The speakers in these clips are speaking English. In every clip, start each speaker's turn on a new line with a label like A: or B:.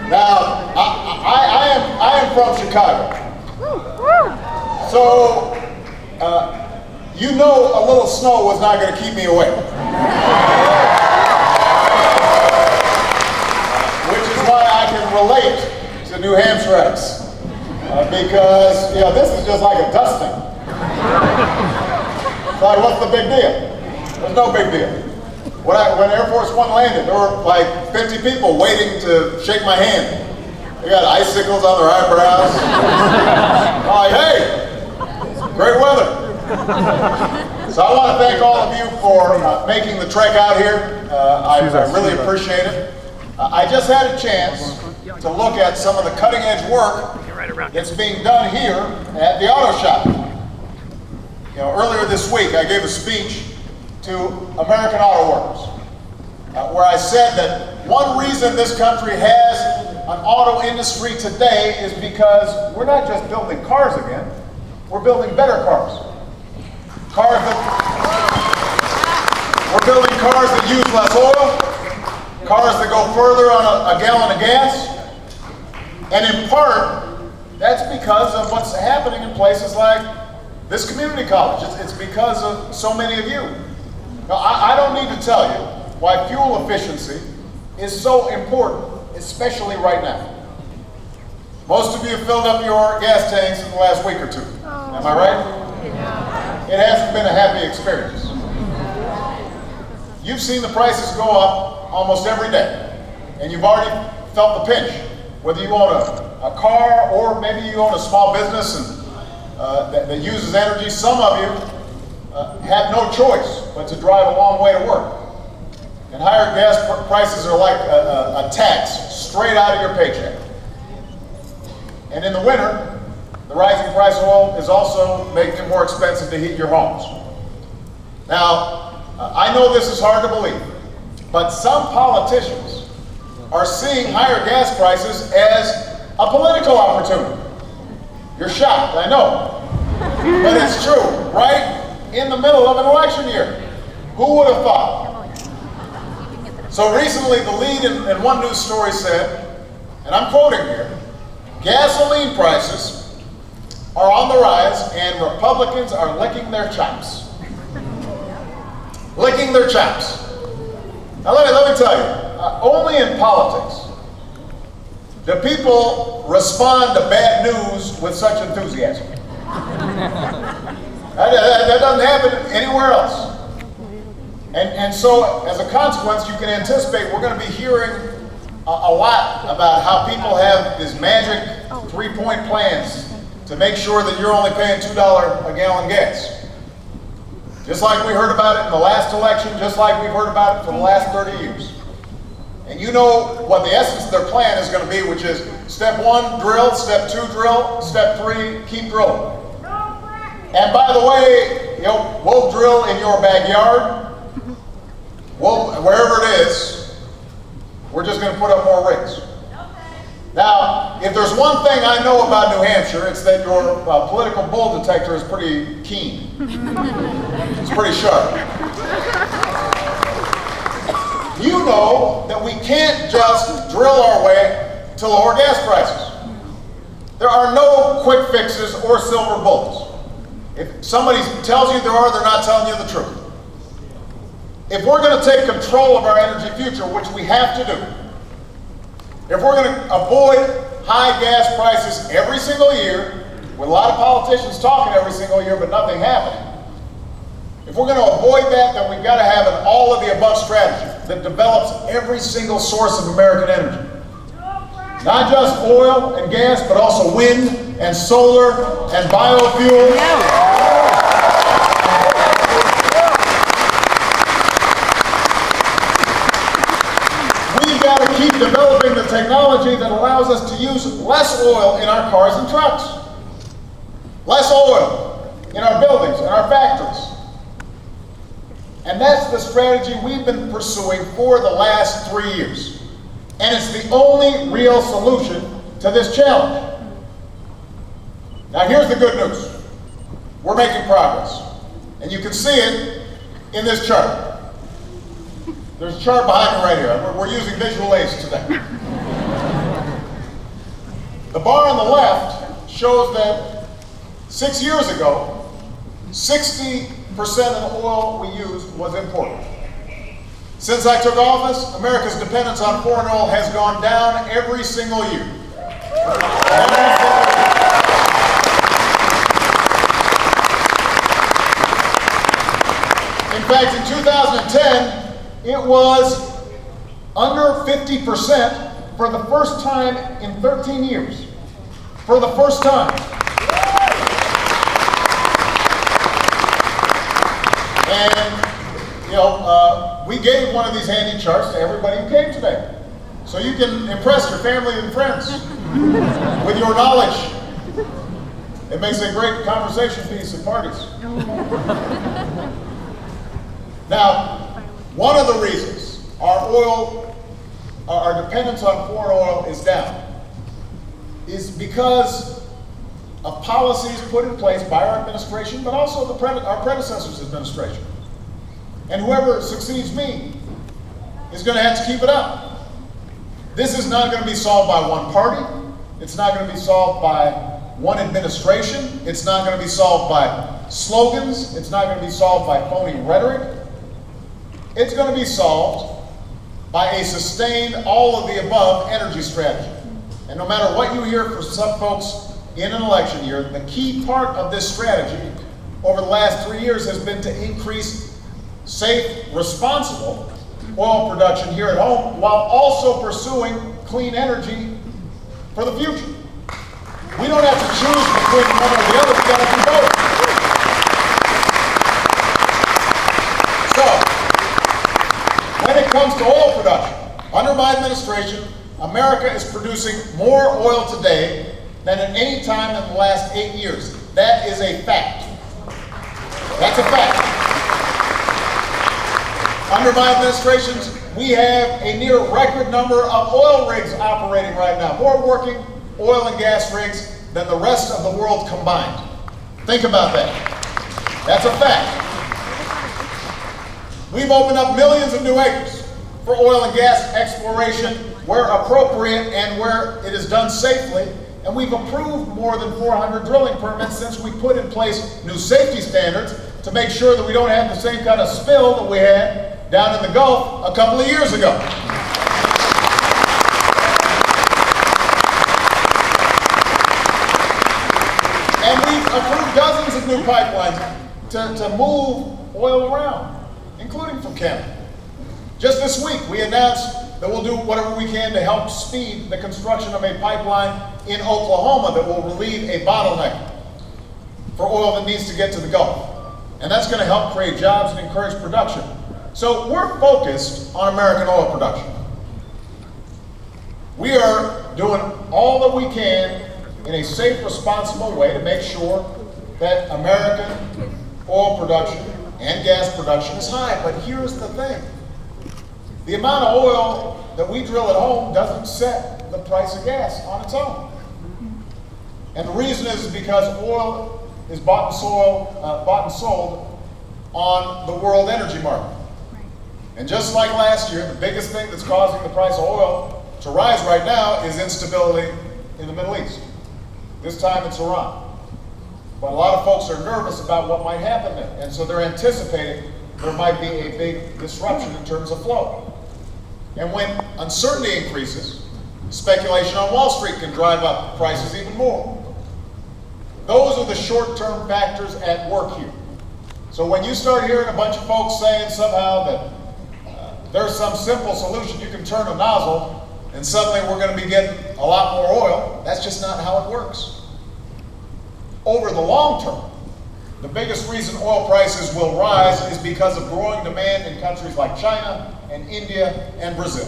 A: Now, I am from Chicago. So, you know a little snow was not going to keep me away. Which is why I can relate to New Hampshireites. Because, this is just like a dusting. It's like, what's the big deal? There's no big deal. When Air Force One landed, there were like 50 people waiting to shake my hand. They got icicles on their eyebrows. I'm like, hey, great weather. So I want to thank all of you for making the trek out here. I really appreciate it. I just had a chance to look at some of the cutting edge work that's being done here at the auto shop. Earlier this week I gave a speech to American auto workers where I said that one reason this country has an auto industry today is because we're not just building cars again, we're building better cars. We're building cars that use less oil, cars that go further on a gallon of gas, and in part, that's because of what's happening in places like this community college. It's because of so many of you. Now, I don't need to tell you why fuel efficiency is so important, especially right now. Most of you have filled up your gas tanks in the last week or two. Am I right? Yeah. It hasn't been a happy experience. You've seen the prices go up almost every day, and you've already felt the pinch. Whether you own a car or maybe you own a small business and that uses energy, some of you have no choice but to drive a long way to work. And higher gas prices are like a tax straight out of your paycheck. And in the winter, the rising price of oil is also making it more expensive to heat your homes. Now, I know this is hard to believe, but some politicians are seeing higher gas prices as a political opportunity. You're shocked, I know. But it's true, right in the middle of an election year. Who would have thought? So recently, the lead in one news story said, and I'm quoting here, gasoline prices are on the rise and Republicans are licking their chops. Licking their chops. Now let me tell you, only in politics do people respond to bad news with such enthusiasm. That doesn't happen anywhere else. And so, as a consequence, you can anticipate we're going to be hearing a lot about how people have these magic three-point plans to make sure that you're only paying $2 a gallon gas. Just like we heard about it in the last election, just like we've heard about it for the last 30 years. And you know what the essence of their plan is going to be, which is step 1, drill, step 2, drill, step 3, keep drilling. And by the way, we'll drill in your backyard. Wherever it is, we're just going to put up more rigs. Now, if there's one thing I know about New Hampshire, it's that your political bull detector is pretty keen. It's pretty sharp. You know that we can't just drill our way to lower gas prices. There are no quick fixes or silver bullets. If somebody tells you there are, they're not telling you the truth. If we're going to take control of our energy future, which we have to do, if we're going to avoid high gas prices every single year, with a lot of politicians talking every single year but nothing happening, if we're going to avoid that, then we've got to have an all-of-the-above strategy that develops every single source of American energy. Not just oil and gas, but also wind and solar and biofuel. We've got to keep developing the technology that allows us to use less oil in our cars and trucks. Less oil in our buildings and our factories. And that's the strategy we've been pursuing for the last 3 years. And it's the only real solution to this challenge. Now here's the good news. We're making progress. And you can see it in this chart. There's a chart behind me right here. We're using visual aids today. The bar on the left shows that 6 years ago, 60% of the oil we used was imported. Since I took office, America's dependence on foreign oil has gone down every single year. In fact, in 2010, it was under 50% for the first time in 13 years. For the first time. And, we gave one of these handy charts to everybody who came today. So you can impress your family and friends with your knowledge. It makes a great conversation piece at parties. Now, one of the reasons our dependence on foreign oil is down is because of policies put in place by our administration, but also our predecessor's administration. And whoever succeeds me is going to have to keep it up. This is not going to be solved by one party. It's not going to be solved by one administration. It's not going to be solved by slogans. It's not going to be solved by phony rhetoric. It's going to be solved by a sustained, all of the above energy strategy. And no matter what you hear from some folks in an election year, the key part of this strategy over the last 3 years has been to increase safe, responsible oil production here at home while also pursuing clean energy for the future. We don't have to choose between one or the other, we've got to do both. So, when it comes to oil production, under my administration, America is producing more oil today than at any time in the last 8 years. That is a fact. That's a fact. Under my administration, we have a near record number of oil rigs operating right now. More working oil and gas rigs than the rest of the world combined. Think about that. That's a fact. We've opened up millions of new acres for oil and gas exploration where appropriate and where it is done safely. And we've approved more than 400 drilling permits since we put in place new safety standards to make sure that we don't have the same kind of spill that we had down in the Gulf a couple of years ago. And we've approved dozens of new pipelines to move oil around, including from Canada. Just this week, we announced that we'll do whatever we can to help speed the construction of a pipeline in Oklahoma that will relieve a bottleneck for oil that needs to get to the Gulf. And that's going to help create jobs and encourage production. So we're focused on American oil production. We are doing all that we can in a safe, responsible way to make sure that American oil production and gas production is high. But here's the thing. The amount of oil that we drill at home doesn't set the price of gas on its own. And the reason is because oil is bought and sold on the world energy market. And just like last year, the biggest thing that's causing the price of oil to rise right now is instability in the Middle East. This time it's Iran. But a lot of folks are nervous about what might happen there. And so they're anticipating there might be a big disruption in terms of flow. And when uncertainty increases, speculation on Wall Street can drive up prices even more. Those are the short-term factors at work here. So when you start hearing a bunch of folks saying somehow that there's some simple solution, you can turn a nozzle and suddenly we're going to be getting a lot more oil, that's just not how it works. Over the long term, the biggest reason oil prices will rise is because of growing demand in countries like China and India and Brazil.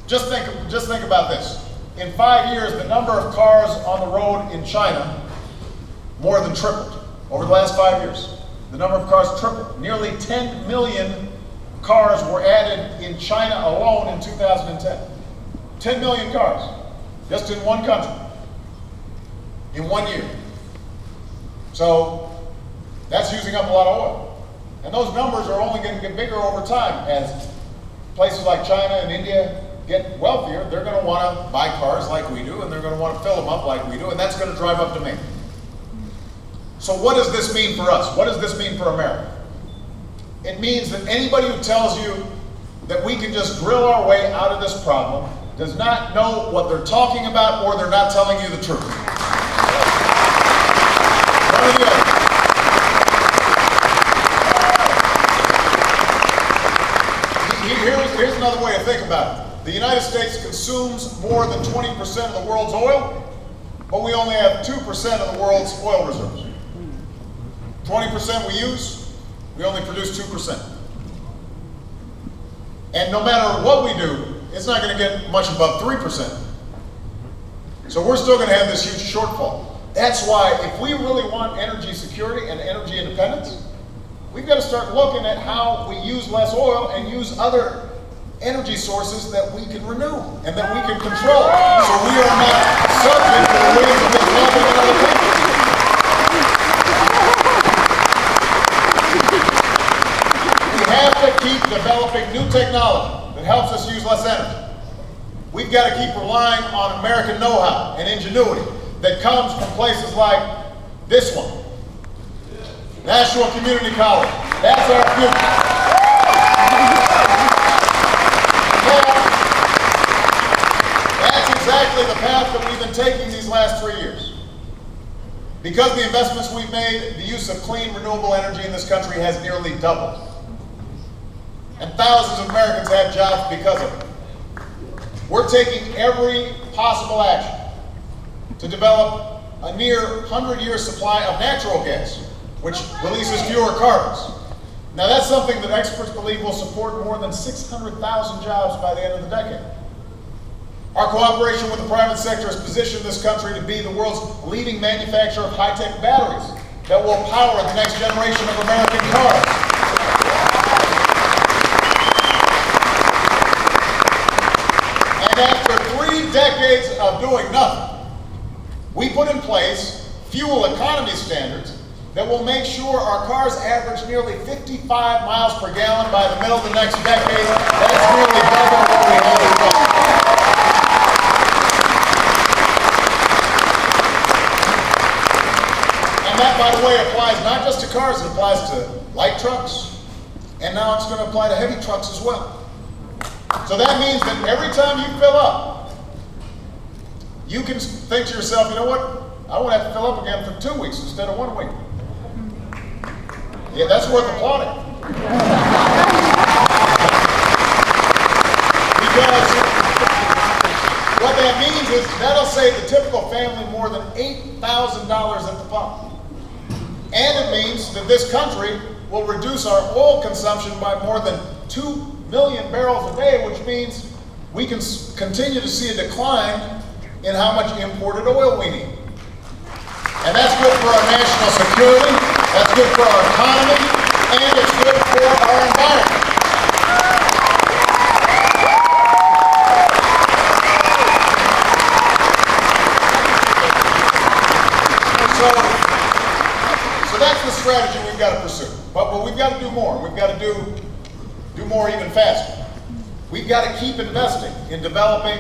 A: Just think about this. In 5 years, the number of cars on the road in China more than tripled. Over the last 5 years, the number of cars tripled. Nearly 10 million cars were added in China alone in 2010. 10 million cars, just in one country, in 1 year. So that's using up a lot of oil. And those numbers are only going to get bigger over time as places like China and India get wealthier, they're going to want to buy cars like we do, and they're going to want to fill them up like we do, and that's going to drive up demand. So what does this mean for us? What does this mean for America? It means that anybody who tells you that we can just drill our way out of this problem does not know what they're talking about, or they're not telling you the truth. One or the other. Here's another way to think about it. The United States consumes more than 20% of the world's oil, but we only have 2% of the world's oil reserves. 20% we use, we only produce 2%. And no matter what we do, it's not going to get much above 3%. So we're still going to have this huge shortfall. That's why if we really want energy security and energy independence, we've got to start looking at how we use less oil and use other energy sources that we can renew and that we can control, so we are not subject to the whims of this lobby and other countries. We have to keep developing new technology that helps us use less energy. We've got to keep relying on American know-how and ingenuity that comes from places like this one, Nashua Community College. That's our future. That's exactly the path that we've been taking these last 3 years. Because of the investments we've made, the use of clean, renewable energy in this country has nearly doubled. And thousands of Americans have jobs because of it. We're taking every possible action to develop a near 100-year supply of natural gas, which releases fewer carbons. Now that's something that experts believe will support more than 600,000 jobs by the end of the decade. Our cooperation with the private sector has positioned this country to be the world's leading manufacturer of high-tech batteries that will power the next generation of American cars. And after 3 decades of doing nothing, we put in place fuel economy standards that will make sure our cars average nearly 55 miles per gallon by the middle of the next decade. That's nearly double what we have today. And that, by the way, applies not just to cars, it applies to light trucks, and now it's going to apply to heavy trucks as well. So that means that every time you fill up, you can think to yourself, you know what, I won't have to fill up again for 2 weeks instead of 1 week. Yeah, that's worth applauding. Because what that means is that'll save the typical family more than $8,000 at the pump. And it means that this country will reduce our oil consumption by more than 2 million barrels a day, which means we can continue to see a decline in how much imported oil we need. And that's good for our national security, that's good for our economy, and it's good for our environment. So that's the strategy we've got to pursue. But we've got to do more. We've got to do more even faster. We've got to keep investing in developing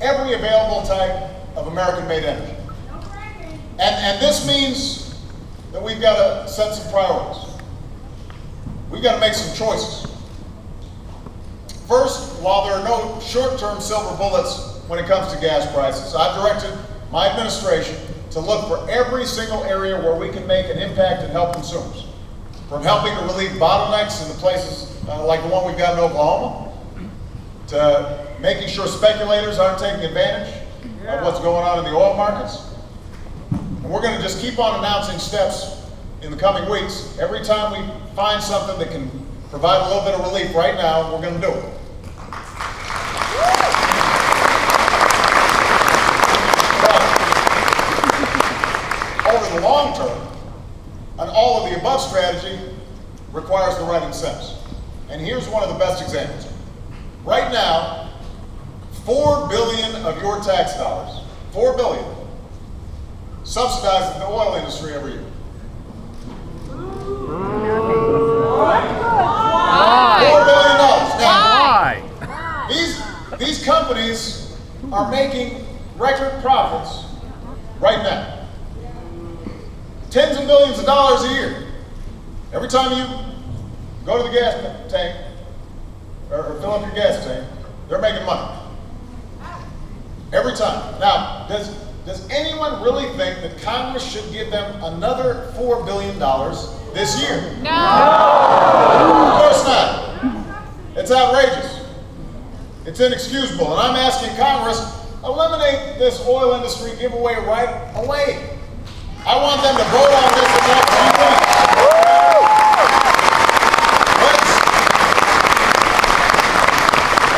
A: every available type of American-made energy. And this means that we've got to set some priorities. We've got to make some choices. First, while there are no short-term silver bullets when it comes to gas prices, I've directed my administration to look for every single area where we can make an impact and help consumers. From helping to relieve bottlenecks in the places like the one we've got in Oklahoma, to making sure speculators aren't taking advantage of what's going on in the oil markets. And we're going to just keep on announcing steps in the coming weeks. Every time we find something that can provide a little bit of relief right now, we're going to do it. But over the long term, an all of the above strategy requires the right incentives. And here's one of the best examples. Right now, $4 billion of your tax dollars, $4 billion, subsidizes the oil industry every year. $4 billion. Now, these These companies are making record profits right now. Tens of billions of dollars a year. Every time you go to the gas tank, or fill up your gas tank, they're making money. Every time. Now, does anyone really think that Congress should give them another $4 billion this year?
B: No!
A: Of course not. It's outrageous. It's inexcusable. And I'm asking Congress, eliminate this oil industry giveaway right away. I want them to vote on this in the next few weeks.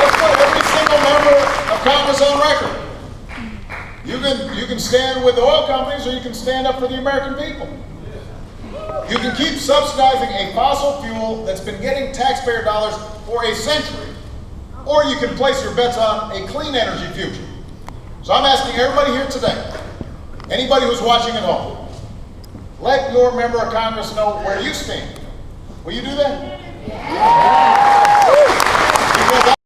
A: Let's put every single member of Congress on record. You can stand with the oil companies, or you can stand up for the American people. You can keep subsidizing a fossil fuel that's been getting taxpayer dollars for a century, or you can place your bets on a clean energy future. So I'm asking everybody here today, anybody who's watching at home, let your member of Congress know where you stand. Will you do that?